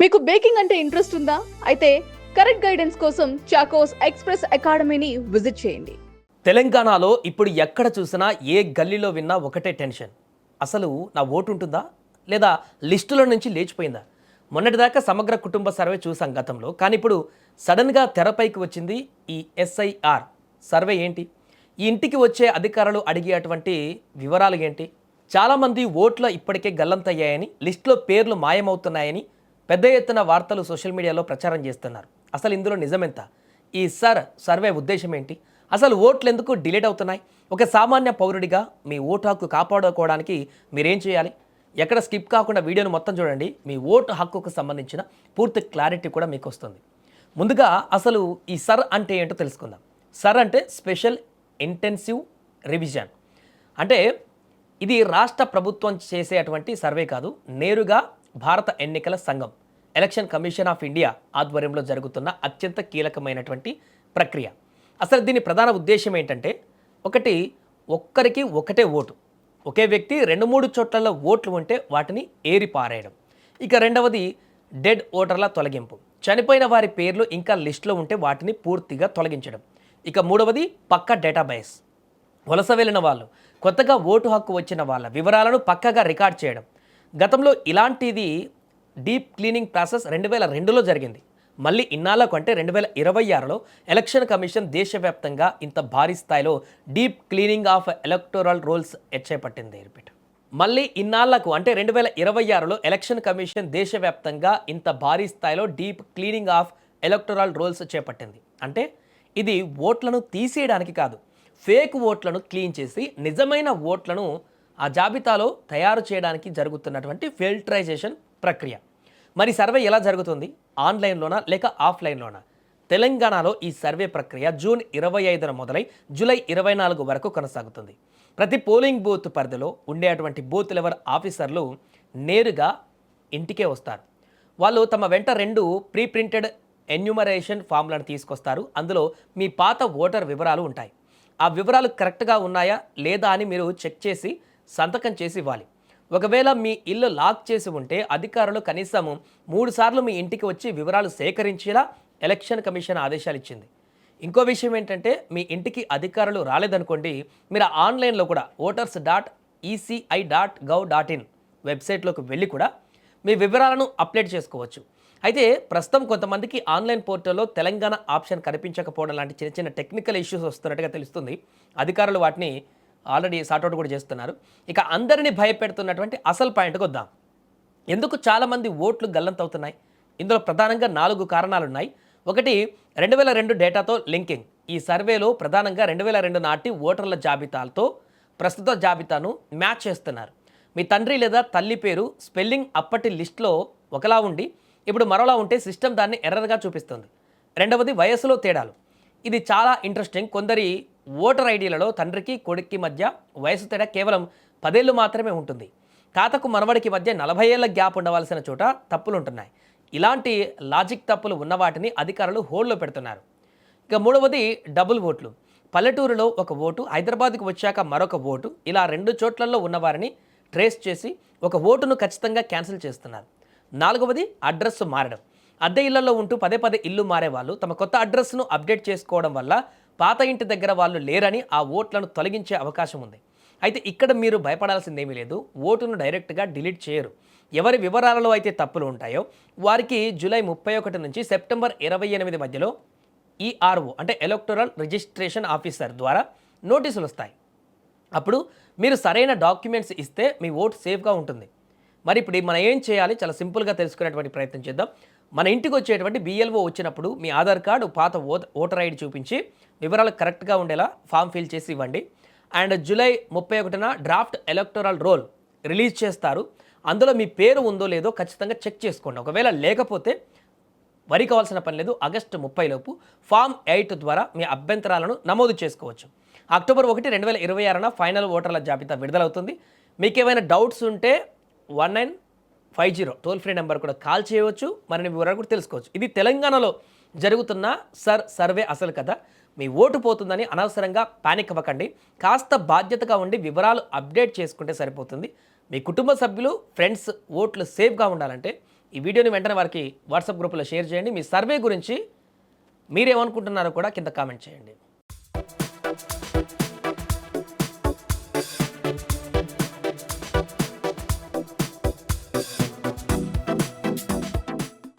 మీకు బేకింగ్ అంటే ఇంట్రెస్ట్ ఉందా? అయితే కరెక్ట్ గైడెన్స్ కోసం చాకోస్ ఎక్స్‌ప్రెస్ అకాడమీని విజిట్ చేయండి. తెలంగాణలో ఇప్పుడు ఎక్కడ చూసినా ఏ గల్లీలో విన్నా ఒకటే టెన్షన్. అసలు నా ఓటు ఉంటుందా? లేదా లిస్టులో నుంచి లేచిపోయిందా? మొన్నటిదాకా సమగ్ర కుటుంబ సర్వే చూసాం గతంలో. కానీ ఇప్పుడు సడన్గా తెరపైకి వచ్చింది ఈ ఎస్ఐఆర్ సర్వే ఏంటి? ఈ ఇంటికి వచ్చే అధికారులు అడిగేటువంటి వివరాలు ఏంటి? చాలామంది ఓట్లు ఇప్పటికే గల్లంతయ్యాయని, లిస్టులో పేర్లు మాయమవుతున్నాయని పెద్ద ఎత్తున వార్తలు సోషల్ మీడియాలో ప్రచారం చేస్తున్నారు. అసలు ఇందులో నిజమెంత? ఈ సర్వే ఉద్దేశం ఏంటి? అసలు ఓట్లు ఎందుకు డిలీట్ అవుతున్నాయి? ఒక సామాన్య పౌరుడిగా మీ ఓటు హక్కు కాపాడుకోవడానికి మీరేం చేయాలి? ఎక్కడ స్కిప్ కాకుండా వీడియోను మొత్తం చూడండి. మీ ఓటు హక్కుకు సంబంధించిన పూర్తి క్లారిటీ కూడా మీకు వస్తుంది. ముందుగా అసలు ఈ అంటే ఏంటో తెలుసుకుందాం. అంటే స్పెషల్ ఇంటెన్సివ్ రివిజన్. అంటే ఇది రాష్ట్ర ప్రభుత్వం చేసేటువంటి సర్వే కాదు, నేరుగా భారత ఎన్నికల సంఘం, ఎలక్షన్ కమిషన్ ఆఫ్ ఇండియా ఆధ్వర్యంలో జరుగుతున్న అత్యంత కీలకమైనటువంటి ప్రక్రియ. అసలు దీని ప్రధాన ఉద్దేశం ఏంటంటే, ఒక్కరికి ఒకటే ఓటు, ఒకే వ్యక్తి 2-3 చోట్లలో ఓట్లు ఉంటే వాటిని ఏరి పారేయడం. ఇక రెండవది డెడ్ ఓటర్ల తొలగింపు, చనిపోయిన వారి పేర్లు ఇంకా లిస్టులో ఉంటే వాటిని పూర్తిగా తొలగించడం. ఇక మూడవది పక్కా డేటాబేస్, వలస వెళ్ళిన వాళ్ళు, కొత్తగా ఓటు హక్కు వచ్చిన వాళ్ళ వివరాలను పక్కగా రికార్డ్ చేయడం. గతంలో ఇలాంటిది డీప్ క్లీనింగ్ ప్రాసెస్ 2002లో జరిగింది. మళ్ళీ ఇన్నాళ్లకు అంటే 2026లో ఎలక్షన్ కమిషన్ దేశవ్యాప్తంగా ఇంత భారీ స్థాయిలో deep cleaning of electoral rolls చేపట్టింది. మళ్ళీ ఇన్నాళ్లకు అంటే 2026లో ఎలక్షన్ కమిషన్ దేశవ్యాప్తంగా ఇంత భారీ స్థాయిలో deep cleaning of electoral rolls చేపట్టింది. అంటే ఇది ఓట్లను తీసేయడానికి కాదు, ఫేక్ ఓట్లను క్లీన్ చేసి నిజమైన ఓట్లను ఆ జాబితాలో తయారు చేయడానికి జరుగుతున్నటువంటి ఫిల్టరైజేషన్ ప్రక్రియ. మరి సర్వే ఎలా జరుగుతుంది? ఆన్లైన్లోనా లేక ఆఫ్లైన్లోనా? తెలంగాణలో ఈ సర్వే ప్రక్రియ జూన్ 25న మొదలై జూలై 24 వరకు కొనసాగుతుంది. ప్రతి పోలింగ్ బూత్ పరిధిలో ఉండేటువంటి బూత్ లెవెల్ ఆఫీసర్లు నేరుగా ఇంటికే వస్తారు. వాళ్ళు తమ వెంట 2 ప్రీ ప్రింటెడ్ ఎన్యూమరేషన్ ఫామ్లను తీసుకొస్తారు. అందులో మీ పాత ఓటర్ వివరాలు ఉంటాయి. ఆ వివరాలు కరెక్ట్గా ఉన్నాయా లేదా అని మీరు చెక్ చేసి సంతకం చేసి ఇవ్వాలి. ఒకవేళ మీ ఇల్లు లాక్ చేసి ఉంటే అధికారులు కనీసం 3 సార్లు మీ ఇంటికి వచ్చి వివరాలు సేకరించేలా ఎలక్షన్ కమిషన్ ఆదేశాలు ఇచ్చింది. ఇంకో విషయం ఏంటంటే, మీ ఇంటికి అధికారులు రాలేదనుకోండి, మీరు ఆన్లైన్లో కూడా voters.eci.gov.in వెబ్సైట్లోకి వెళ్ళి కూడా మీ వివరాలను అప్డేట్ చేసుకోవచ్చు. అయితే ప్రస్తుతం కొంతమందికి ఆన్లైన్ పోర్టల్లో తెలంగాణ ఆప్షన్ కనిపించకపోవడం లాంటి చిన్న చిన్న టెక్నికల్ ఇష్యూస్ వస్తున్నట్టుగా తెలుస్తుంది. అధికారులు వాటిని ఆల్రెడీ సార్ట్అవుట్ కూడా చేస్తున్నారు. ఇక అందరినీ భయపెడుతున్నటువంటి అసలు పాయింట్కి వద్దాం. ఎందుకు చాలామంది ఓట్లు గల్లంతవుతున్నాయి? ఇందులో ప్రధానంగా 4 కారణాలున్నాయి. ఒకటి, 2002 డేటాతో లింకింగ్. ఈ సర్వేలో ప్రధానంగా 2002 నాటి ఓటర్ల జాబితాలతో ప్రస్తుత జాబితాను మ్యాచ్ చేస్తున్నారు. మీ తండ్రి లేదా తల్లి పేరు స్పెల్లింగ్ అప్పటి లిస్టులో ఒకలా ఉండి ఇప్పుడు మరోలా ఉంటే సిస్టమ్ దాన్ని ఎర్రర్గా చూపిస్తుంది. రెండవది, వయసులో తేడాలు. ఇది చాలా ఇంట్రెస్టింగ్. కొందరి ఓటర్ ఐడీలలో తండ్రికి కొడుక్కి మధ్య వయసు తేడా కేవలం 10 ఏళ్ళు మాత్రమే ఉంటుంది. తాతకు మనవడికి మధ్య 40 ఏళ్ల గ్యాప్ ఉండవలసిన చోట తప్పులు ఉంటున్నాయి. ఇలాంటి లాజిక్ తప్పులు ఉన్న వాటిని అధికారులు హోల్డ్లో పెడుతున్నారు. ఇక మూడవది, డబుల్ ఓట్లు. పల్లెటూరులో ఒక ఓటు, హైదరాబాద్కు వచ్చాక మరొక ఓటు, ఇలా 2 చోట్లలో ఉన్నవారిని ట్రేస్ చేసి ఒక ఓటును ఖచ్చితంగా క్యాన్సిల్ చేస్తున్నారు. నాలుగవది, అడ్రస్ మారడం. అద్దె ఇళ్లలో ఉంటూ పదే ఇల్లు మారేవాళ్ళు తమ కొత్త అడ్రస్ను అప్డేట్ చేసుకోవడం వల్ల పాత ఇంటి దగ్గర వాళ్ళు లేరని ఆ ఓట్లను తొలగించే అవకాశం ఉంది. అయితే ఇక్కడ మీరు భయపడాల్సిందేమీ లేదు. ఓటును డైరెక్ట్గా డిలీట్ చేయరు. ఎవరి వివరాలలో అయితే తప్పులు ఉంటాయో వారికి జూలై 31 నుంచి సెప్టెంబర్ 28 మధ్యలో ఈఆర్ఓ అంటే ఎలక్టోరల్ రిజిస్ట్రేషన్ ఆఫీసర్ ద్వారా నోటీసులు వస్తాయి. అప్పుడు మీరు సరైన డాక్యుమెంట్స్ ఇస్తే మీ ఓటు సేఫ్గా ఉంటుంది. మరి ఇప్పుడు మనం ఏం చేయాలి? చాలా సింపుల్గా తెలుసుకునేటువంటి ప్రయత్నం చేద్దాం. మన ఇంటికి వచ్చేటువంటి బిఎల్ఓ వచ్చినప్పుడు మీ ఆధార్ కార్డు, పాత ఓటర్ ఐడి చూపించి వివరాలు కరెక్ట్గా ఉండేలా ఫామ్ ఫిల్ చేసి ఇవ్వండి. అండ్ జూలై 31న డ్రాఫ్ట్ ఎలక్టోరల్ రోల్ రిలీజ్ చేస్తారు. అందులో మీ పేరు ఉందో లేదో ఖచ్చితంగా చెక్ చేసుకోండి. ఒకవేళ లేకపోతే వరి కావాల్సిన పని లేదు. ఆగస్టు 30 లోపు ఫామ్ 8 ద్వారా మీ అభ్యంతరాలను నమోదు చేసుకోవచ్చు. అక్టోబర్ 1, 2026న ఫైనల్ ఓటర్ల జాబితా విడుదలవుతుంది. మీకు ఏమైనా డౌట్స్ ఉంటే 1950 టోల్ ఫ్రీ నెంబర్ కూడా కాల్ చేయవచ్చు. మరిన్ని వివరాలు కూడా తెలుసుకోవచ్చు. ఇది తెలంగాణలో జరుగుతున్న సర్వే అసలు కథ. మీ ఓటు పోతుందని అనవసరంగా పానిక్ అవ్వకండి. కాస్త బాధ్యతగా ఉండి వివరాలు అప్డేట్ చేసుకుంటే సరిపోతుంది. మీ కుటుంబ సభ్యులు, ఫ్రెండ్స్ ఓట్లు సేఫ్గా ఉండాలంటే ఈ వీడియోని వెంటనే వారికి వాట్సాప్ గ్రూప్లో షేర్ చేయండి. మీ సర్వే గురించి మీరేమనుకుంటున్నారో కూడా కింద కామెంట్ చేయండి.